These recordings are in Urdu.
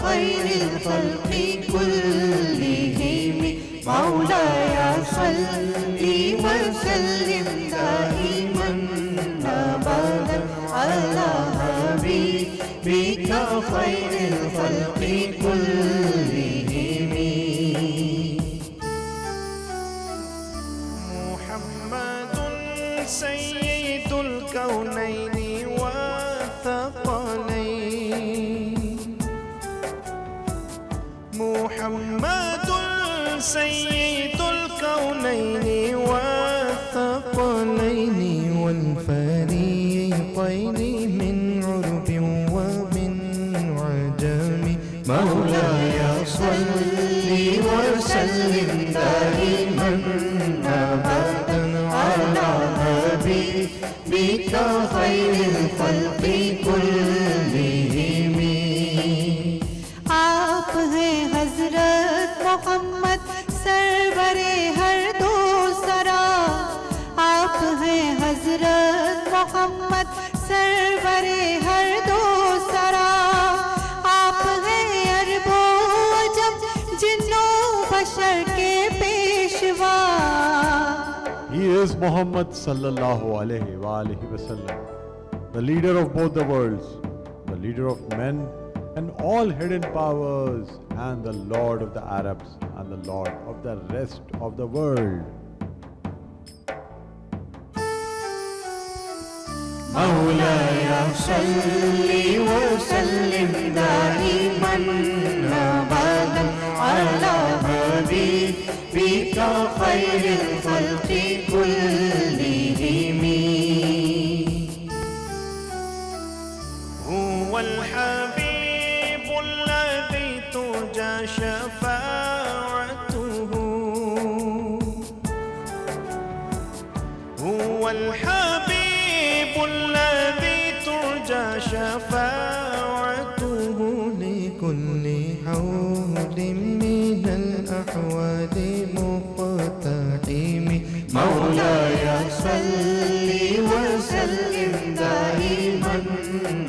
خير الخلق كلهم مولاي صل وسلم دائما أبدا على حبيبك خير الخلق كلهم. محمد سيد الكونين والثقلين، محمد سيد الكونين والثقلين والفريقين من عرب ومن عجم مولاي صل وسلم دائما أبدا على حبيبك خير الخلق كلهم. آپ ہیں حضرت محمد سرور ہر دو سرا، آپ ہیں حضرت محمد سرور ہر دو سرا، آپ ہیں عرب و عجم جنوں بشر کے پیشوا. He is Muhammad sallallahu alayhi wa alihi wasallam, the leader of both the worlds, the leader of men and all hidden powers, and the Lord of the Arabs and the Lord of the rest of the world. مولاي صل وسلم دائما أبدا على حبيبك خير الخلق كلهم. هو الحبيب الذي ترجى شفاعته، هو الحبيب الذي ترجى شفاعته لكل حول من الأحوال مقتحم. مولاي صل وسلم دائما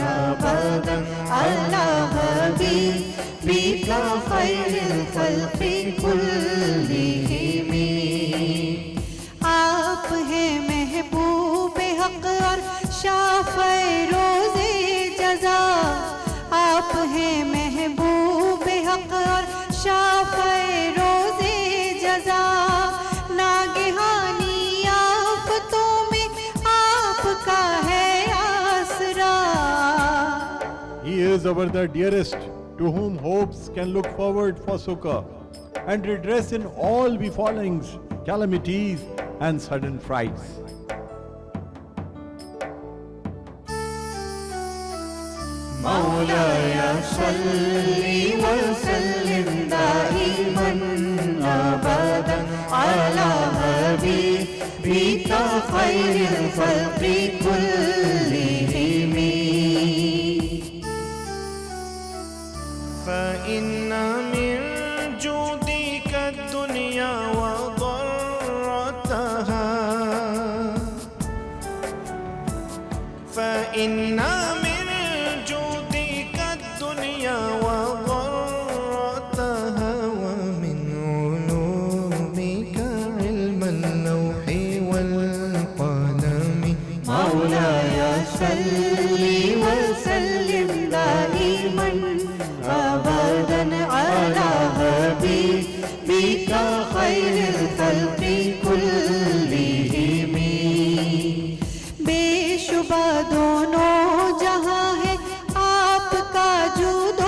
أبدا على حبيبك خير الخلق كلهم. آپ ہیں محبوب حق اور شافع روز جزا، آپ ہیں محبوب حق اور شافع روز جزا. ناگہانی آفتوں میں آپ کا ہے آسرا. He is our the dearest, to whom hopes can look forward for succor and redress in all befallings, calamities and sudden frights. مولاي صل وسلم دائما أبدا على حبيبك خير الخلق كلهم. فإن من جودك الدنيا وضرتها، فإن من جودك الدنيا وضرتها، ومن علومك علم اللوح والقلم. مولاي صل وسلم دائما أبدا على حبيبك خير الخلق كلهم. بے شبہ دونوں جہاں ہے آپ کا جود و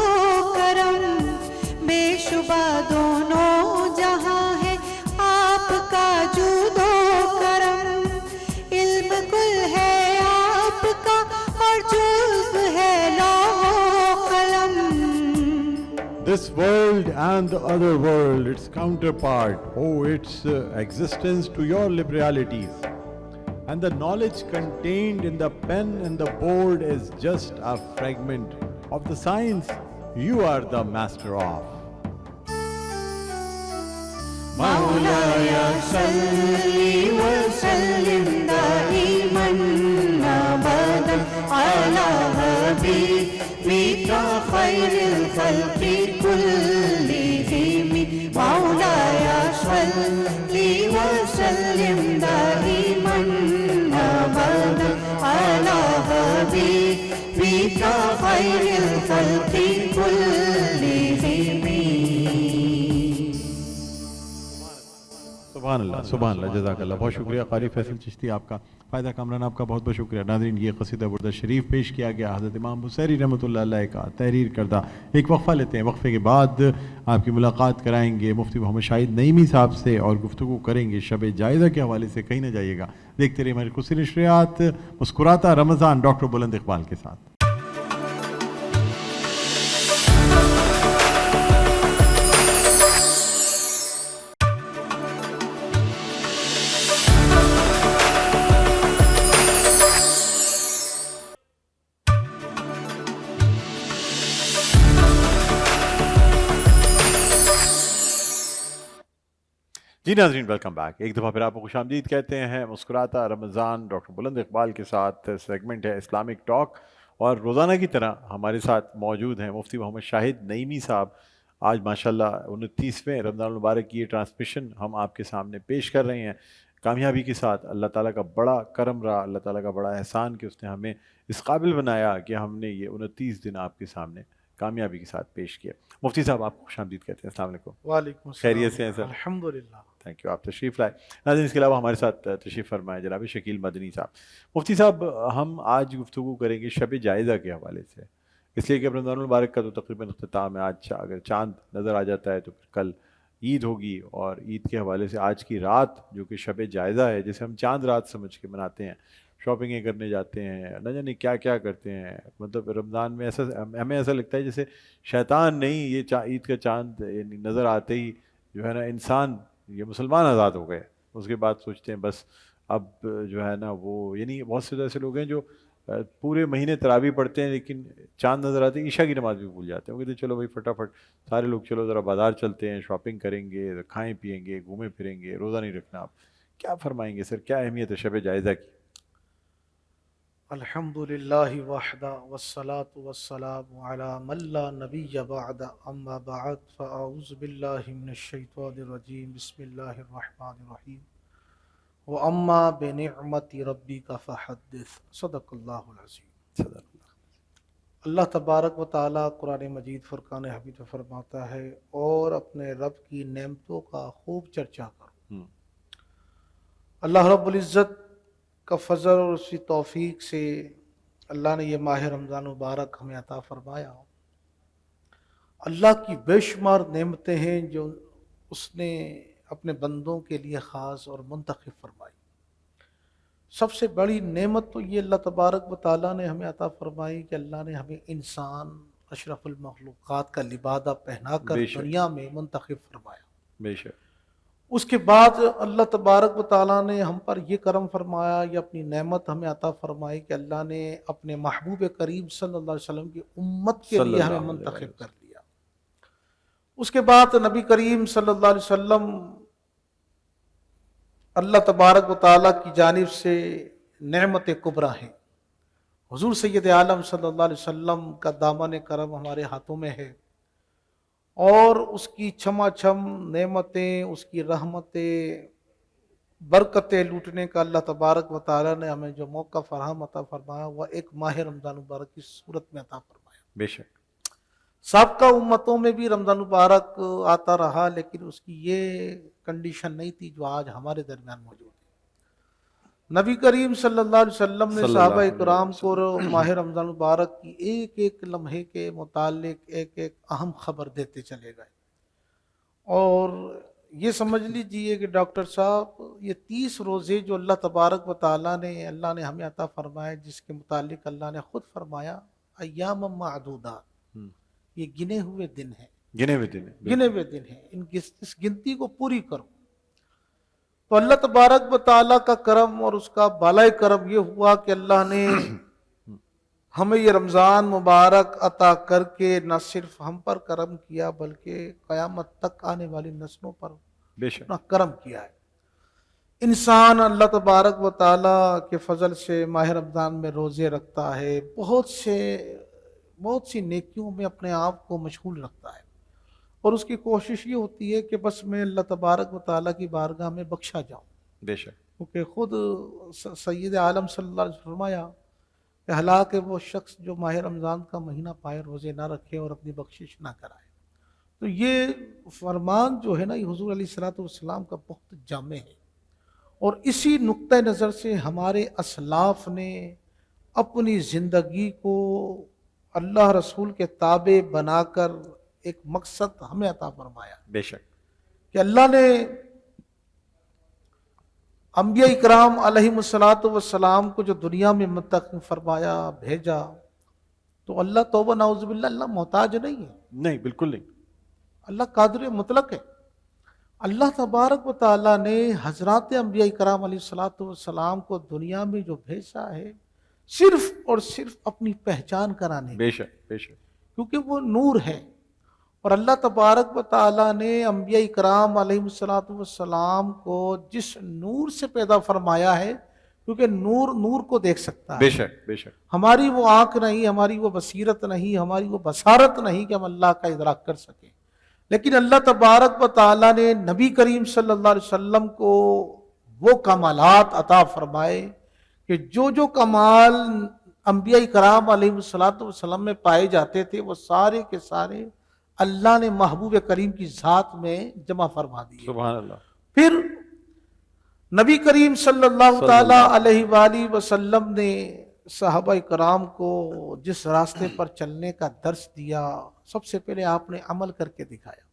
کرم، بے شبہ دونوں جہاں ہے آپ کا جود و کرم. علم کل ہے آپ کا اور جزو ہے لوح و قلم. This world and the other world, its counterpart, owe its existence to your liberalities. And the knowledge contained in the pen and the board is just a fragment of the science you are the master of. مولاي صل وسلم دائما أبدا على حبيبك خير خير الخلق كلهم مولاي صل وسلم دائما أبدا على حبيبك خير الخلق كلهم. سبحان اللہ جزاک اللہ. بہت شکریہ قاری فیصل چشتی آپ کا. فائدہ کامران آپ کا بہت بہت شکریہ. ناظرین یہ قصیدہ بردہ شریف پیش کیا گیا حضرت امام بصیری رحمۃ اللہ علیہ کا تحریر کردہ. ایک وقفہ لیتے ہیں, وقفے کے بعد آپ کی ملاقات کرائیں گے مفتی محمد شاہد نعیمی صاحب سے اور گفتگو کریں گے شب جائزہ کے حوالے سے. کہیں نہ جائیے گا, دیکھتے رہیے ہماری خصوصی نشریات مسکراتا رمضان ڈاکٹر بلند اقبال کے ساتھ. جی ناظرین ویلکم بیک. ایک دفعہ پھر آپ کو خوش آمدید کہتے ہیں. مسکراتا رمضان ڈاکٹر بلند اقبال کے ساتھ سیگمنٹ ہے اسلامک ٹاک, اور روزانہ کی طرح ہمارے ساتھ موجود ہیں مفتی محمد شاہد نعیمی صاحب. آج ماشاءاللہ 29ویں رمضان المبارک کی یہ ٹرانسمیشن ہم آپ کے سامنے پیش کر رہے ہیں کامیابی کے ساتھ. اللہ تعالیٰ کا بڑا کرم رہا, اللہ تعالیٰ کا بڑا احسان کہ اس نے ہمیں اس قابل بنایا کہ ہم نے یہ 29 دن آپ کے سامنے کامیابی کے ساتھ پیش کیا. مفتی صاحب آپ کو خوش آمدید کہتے ہیں. السلام علیکم. وعلیکم السلام. خیریت سے ہیں سر؟ الحمدللہ. تھینک یو, آپ تشریف لائے. ناظرین اس کے علاوہ ہمارے ساتھ تشریف فرمائے جناب شکیل مدنی صاحب. مفتی صاحب ہم آج گفتگو کریں گے شب جائزہ کے حوالے سے, اس لیے کہ رمضان المبارک کا تو تقریباً اختتام ہے. آج اگر چاند نظر آ جاتا ہے تو پھر کل عید ہوگی, اور عید کے حوالے سے آج کی رات جو کہ شب جائزہ ہے, جسے ہم چاند رات سمجھ کے مناتے ہیں, شاپنگیں کرنے جاتے ہیں, نہ جانے کیا کیا کرتے ہیں. مطلب رمضان میں ایسا ہمیں ایسا لگتا ہے جیسے شیطان نہیں, یہ عید کا چاند یعنی نظر آتے ہی جو ہے نا انسان یہ مسلمان آزاد ہو گئے. اس کے بعد سوچتے ہیں بس اب جو ہے نا وہ, یعنی بہت سے ایسے لوگ ہیں جو پورے مہینے تراویح پڑھتے ہیں لیکن چاند نظر آتے ہیں عشاء کی نماز بھی بھول جاتے ہیں. وہ کہتے ہیں چلو بھائی فٹافٹ سارے لوگ چلو ذرا بازار چلتے ہیں, شاپنگ کریں گے, کھائیں پیئیں گے, گھومیں پھریں گے, روزہ نہیں رکھنا. آپ کیا فرمائیں گے سر, کیا اہمیت ہے شب جائزہ کی؟ الحمدللہ وحدہ والصلاة والسلام علی من لا نبی بعد, اما بعد فاعوذ باللہ من الشیطان الرجیم, بسم اللہ الرحمن الرحیم, واما بنعمت ربک فحدث. صدق اللہ العظیم. اللہ تبارک و تعالیٰ قرآن مجید فرقان حمید میں فرماتا ہے, اور اپنے رب کی نعمتوں کا خوب چرچا کرو. اللہ رب العزت کا فضل اور اس کی توفیق سے اللہ نے یہ ماہ رمضان مبارک ہمیں عطا فرمایا. اللہ کی بے شمار نعمتیں ہیں جو اس نے اپنے بندوں کے لیے خاص اور منتخب فرمائی. سب سے بڑی نعمت تو یہ اللہ تبارک و تعالیٰ نے ہمیں عطا فرمائی کہ اللہ نے ہمیں انسان اشرف المخلوقات کا لبادہ پہنا کر دنیا میں منتخب فرمایا. بے شک. اس کے بعد اللہ تبارک و تعالیٰ نے ہم پر یہ کرم فرمایا, یہ اپنی نعمت ہمیں عطا فرمائی کہ اللہ نے اپنے محبوب کریم صلی اللہ علیہ وسلم کی امت کے لیے ہمیں منتخب کر لیا. اس کے بعد نبی کریم صلی اللہ علیہ وسلم اللہ تبارک و تعالیٰ کی جانب سے نعمت کبریٰ ہیں. حضور سید عالم صلی اللہ علیہ وسلم کا دامن کرم ہمارے ہاتھوں میں ہے, اور اس کی چھما چھم نعمتیں, اس کی رحمتیں, برکتیں لوٹنے کا اللہ تبارک و تعالیٰ نے ہمیں جو موقع فراہم عطا فرمایا وہ ایک ماہ رمضان مبارک کی صورت میں عطا فرمایا. بے شک. سابقہ امتوں میں بھی رمضان مبارک آتا رہا, لیکن اس کی یہ کنڈیشن نہیں تھی جو آج ہمارے درمیان موجود ہے. نبی کریم صلی اللہ علیہ وسلم نے صحابہ کرام کو ماہ رمضان مبارک کی ایک ایک لمحے کے متعلق ایک ایک اہم خبر دیتے چلے گئے. اور یہ سمجھ لیجئے کہ ڈاکٹر صاحب یہ 30 روزے جو اللہ تبارک و تعالیٰ نے ہمیں عطا فرمائے, جس کے متعلق اللہ نے خود فرمایا ایام معدودات, یہ گنے ہوئے دن ہیں, گنے ہوئے دن ہیں, اس گنتی کو پوری کرو. تو اللہ تبارک و تعالیٰ کا کرم اور اس کا بالائے کرم یہ ہوا کہ اللہ نے ہمیں یہ رمضان مبارک عطا کر کے نہ صرف ہم پر کرم کیا بلکہ قیامت تک آنے والی نسلوں پر اپنا کرم کیا ہے. انسان اللہ تبارک و تعالیٰ کے فضل سے ماہ رمضان میں روزے رکھتا ہے, بہت سے بہت سی نیکیوں میں اپنے آپ کو مشغول رکھتا ہے، اور اس کی کوشش یہ ہوتی ہے کہ بس میں اللہ تبارک و تعالیٰ کی بارگاہ میں بخشا جاؤں، بے شک، کیونکہ خود سید عالم صلی اللہ علیہ وسلم فرمایا کہ ہلاک ہے وہ شخص جو ماہ رمضان کا مہینہ پائے روزے نہ رکھے اور اپنی بخشش نہ کرائے۔ تو یہ فرمان جو ہے نا، یہ حضور علیہ الصلوۃ والسلام کا بہت جامع ہے، اور اسی نقطۂ نظر سے ہمارے اسلاف نے اپنی زندگی کو اللہ رسول کے تابع بنا کر ایک مقصد ہمیں عطا فرمایا بے شک، کہ اللہ نے انبیاء اکرام علیہم الصلوۃ والسلام کو جو دنیا میں منتقل فرمایا، بھیجا، تو اللہ توبہ نعوذ باللہ، اللہ محتاج نہیں ہے، نہیں، بالکل نہیں. اللہ قادر مطلق ہے۔ اللہ تبارک و تعالیٰ نے حضرات انبیاء کرام علیہ الصلوۃ والسلام کو دنیا میں جو بھیجا ہے، صرف اور صرف اپنی پہچان کرانے، بے شک، بے شک، کیونکہ وہ نور ہے، اور اللہ تبارک و تعالیٰ نے انبیاء کرام علیہ الصلوۃ والسلام کو جس نور سے پیدا فرمایا ہے، کیونکہ نور کو دیکھ سکتا ہے، بے شک، بے شک، ہماری وہ آنکھ نہیں، ہماری وہ بصیرت نہیں، ہماری وہ بصارت نہیں کہ ہم اللہ کا ادراک کر سکیں، لیکن اللہ تبارک و تعالیٰ نے نبی کریم صلی اللہ علیہ وسلم کو وہ کمالات عطا فرمائے کہ جو کمال انبیاء کرام علیہ الصلوۃ والسلام میں پائے جاتے تھے، وہ سارے کے سارے اللہ نے محبوب کریم کی ذات میں جمع فرما دیے۔ سبحان اللہ۔ پھر نبی کریم صلی اللہ تعالی علیہ وآلہ وسلم نے صحابہ کرام کو جس راستے پر چلنے کا درس دیا، سب سے پہلے آپ نے عمل کر کے دکھایا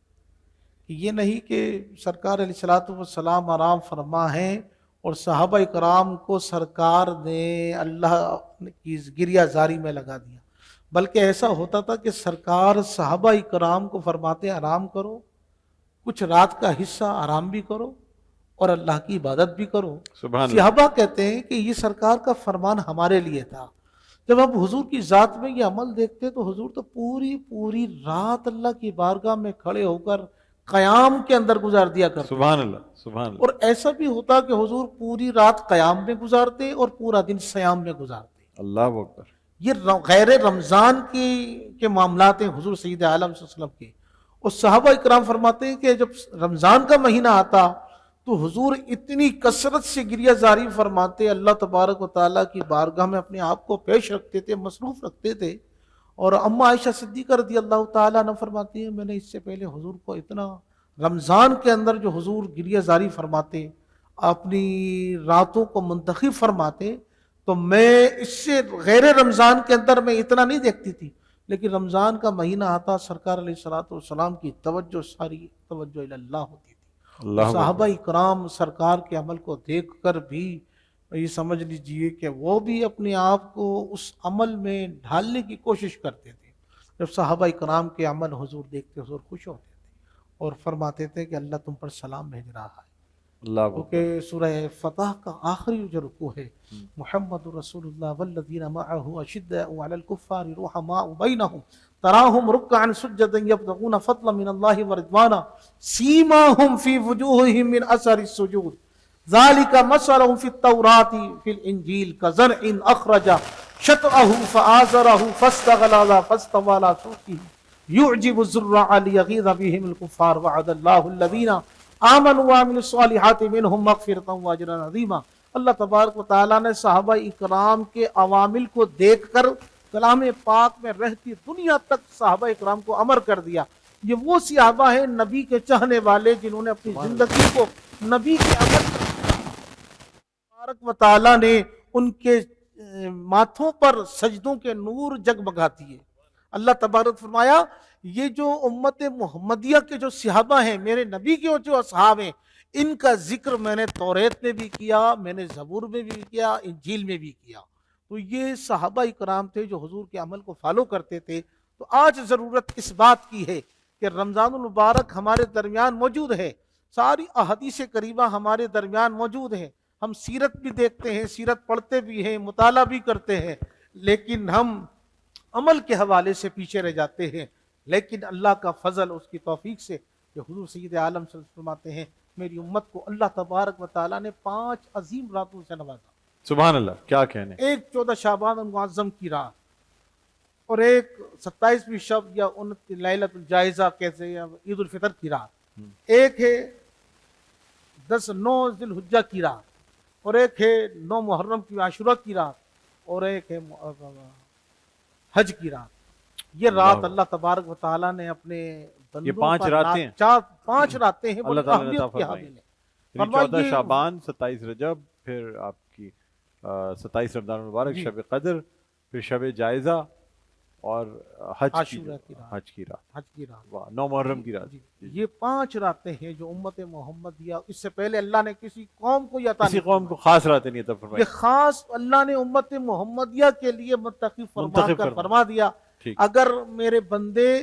کہ یہ نہیں کہ سرکار علیہ الصلوۃ والسلام آرام فرما ہیں اور صحابہ کرام کو سرکار نے اللہ کی گریہ زاری میں لگا دیا، بلکہ ایسا ہوتا تھا کہ سرکار صحابہ کرام کو فرماتے آرام کرو، کچھ رات کا حصہ آرام بھی کرو اور اللہ کی عبادت بھی کرو۔ سبحان اللہ۔ صحابہ کہتے ہیں کہ یہ سرکار کا فرمان ہمارے لیے تھا۔ جب ہم حضور کی ذات میں یہ عمل دیکھتے تو حضور تو پوری رات اللہ کی بارگاہ میں کھڑے ہو کر قیام کے اندر گزار دیا کرتے، سبحان اللہ، سبحان اللہ۔ اور ایسا بھی ہوتا کہ حضور پوری رات قیام میں گزارتے اور پورا دن صیام میں گزارتے۔ اللہ اکبر۔ یہ غیر رمضان کے معاملات ہیں حضور سید عالم صلی اللہ علیہ وسلم کے، اور صحابہ اکرام فرماتے ہیں کہ جب رمضان کا مہینہ آتا تو حضور اتنی کثرت سے گریہ زاری فرماتے، اللہ تبارک و تعالیٰ کی بارگاہ میں اپنے آپ کو پیش رکھتے تھے، مصروف رکھتے تھے، اور اما عائشہ صدیقہ رضی اللہ تعالیٰ عنہ فرماتی ہیں میں نے اس سے پہلے حضور کو اتنا رمضان کے اندر جو حضور گریہ زاری فرماتے، اپنی راتوں کو منتخب فرماتے، تو میں اس سے غیر رمضان کے اندر میں اتنا نہیں دیکھتی تھی، لیکن رمضان کا مہینہ آتا سرکار علیہ الصلوۃ والسلام کی توجہ ساری توجہ اللہ ہوتی تھی۔ صحابہ اکرام سرکار کے عمل کو دیکھ کر بھی یہ سمجھ لیجئے کہ وہ بھی اپنے آپ کو اس عمل میں ڈھالنے کی کوشش کرتے تھے۔ جب صحابہ اکرام کے عمل حضور دیکھتے حضور خوش ہوتے تھے اور فرماتے تھے کہ اللہ تم پر سلام بھیج رہا ہے، کیونکہ سورہ فتح کا آخری جو رکوع ہے، محمد رسول اللہ والذین معہ اشداء علی الکفار رحماء بینہم تراہم رکعا سجدا یبتغون فضلا من اللہ ورضوانا سیماہم فی وجوہہم من اثر السجود ذالک مثلہم فی التوراۃ فی الانجیل کزرع اخرج شطأہ فآزرہ فاستغلظ فاستوى علی سوقہ یعجب الزراع لیغیظ بہم الکفار وعد اللہ الذین آمنوا وعملوا الصالحات منہم مغفرۃ واجرا عظیما۔ اللہ تبارک و تعالیٰ نے صحابہ اکرام کے عوامل کو دیکھ کر کلام پاک میں رہتی دنیا تک صحابہ اکرام کو امر کر دیا۔ یہ وہ صحابہ ہیں نبی کے چاہنے والے جنہوں نے اپنی زندگی کو نبی کے عمل تبارک و تعالیٰ نے ان کے ماتھوں پر سجدوں کے نور جگمگا دیے۔ اللہ تبارک فرمایا یہ جو امت محمدیہ کے جو صحابہ ہیں، میرے نبی کے جو اصحاب ہیں، ان کا ذکر میں نے توریت میں بھی کیا، میں نے زبور میں بھی کیا، انجیل میں بھی کیا۔ تو یہ صحابہ اکرام تھے جو حضور کے عمل کو فالو کرتے تھے۔ تو آج ضرورت اس بات کی ہے کہ رمضان المبارک ہمارے درمیان موجود ہے، ساری احادیث کریمہ ہمارے درمیان موجود ہیں، ہم سیرت بھی دیکھتے ہیں، سیرت پڑھتے بھی ہیں، مطالعہ بھی کرتے ہیں، لیکن ہم عمل کے حوالے سے پیچھے رہ جاتے ہیں۔ لیکن اللہ کا فضل، اس کی توفیق سے کہ حضور سید عالم صلی اللہ علیہ وسلم فرماتے ہیں میری امت کو اللہ تبارک و تعالیٰ نے 5 عظیم راتوں سے نوازا۔ سبحان اللہ، کیا کہنے۔ ایک 14 شعبان المعظم کی رات، اور ایک 27ویں شب یا لیلۃ الجائزہ کیسے یا عید الفطر کی رات، ایک ہے 9 ذی الحجہ کی رات، اور ایک ہے 9 محرم کی عاشورہ کی رات، اور ایک ہے حج کی رات۔ یہ رات اللہ تبارک و تعالیٰ نے اپنے بندوں یہ 5 راتیں ہیں، 5 راتیں ہیں اللہ تعالیٰ نے عطا اہمیت کے فرمائی۔ حامل ہیں۔ 14 شعبان، 27 رجب، پھر آپ کی 27 رمضان المبارک، شب قدر، پھر شب جائزہ، اور حج کی حج کی رات، واہ، 9 محرم کی رات۔ یہ 5 راتیں ہیں جو امت محمدیہ، اس سے پہلے اللہ نے کسی قوم کو یہ عطا کسی نہیں قوم کو خاص راتیں نہیں عطا فرمائی۔ یہ خاص اللہ نے امت محمدیہ کے لیے منتخب فرما دیا۔ ٹھیک۔ اگر میرے بندے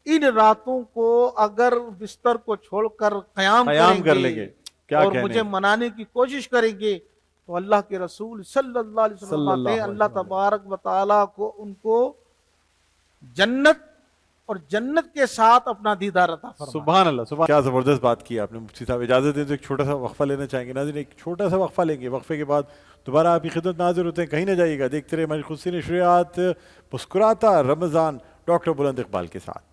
ان راتوں کو اگر بستر کو چھوڑ کر قیام کر لیں گے، کیا اور کہنے مجھے منانے کی کوشش کریں گے، تو اللہ کے رسول صلی اللہ علیہ وسلم فرماتے ہیں اللہ تبارک و تعالیٰ کو ان کو جنت اور جنت کے ساتھ اپنا دیدار عطا فرمائے۔ سبحان اللہ، سبحان، کیا زبردست بات کی آپ نے مفتی صاحب۔ اجازت دیں تو ایک چھوٹا سا وقفہ لینا چاہیں گے ناظرین، ایک چھوٹا سا وقفہ لیں گے، وقفے کے بعد دوبارہ آپ کی خدمت ناظر ہوتے ہیں، کہیں نہ جائیے گا، دیکھتے رہے ہماری خود سی نشریات مسکراتا رمضان ڈاکٹر بلند اقبال کے ساتھ۔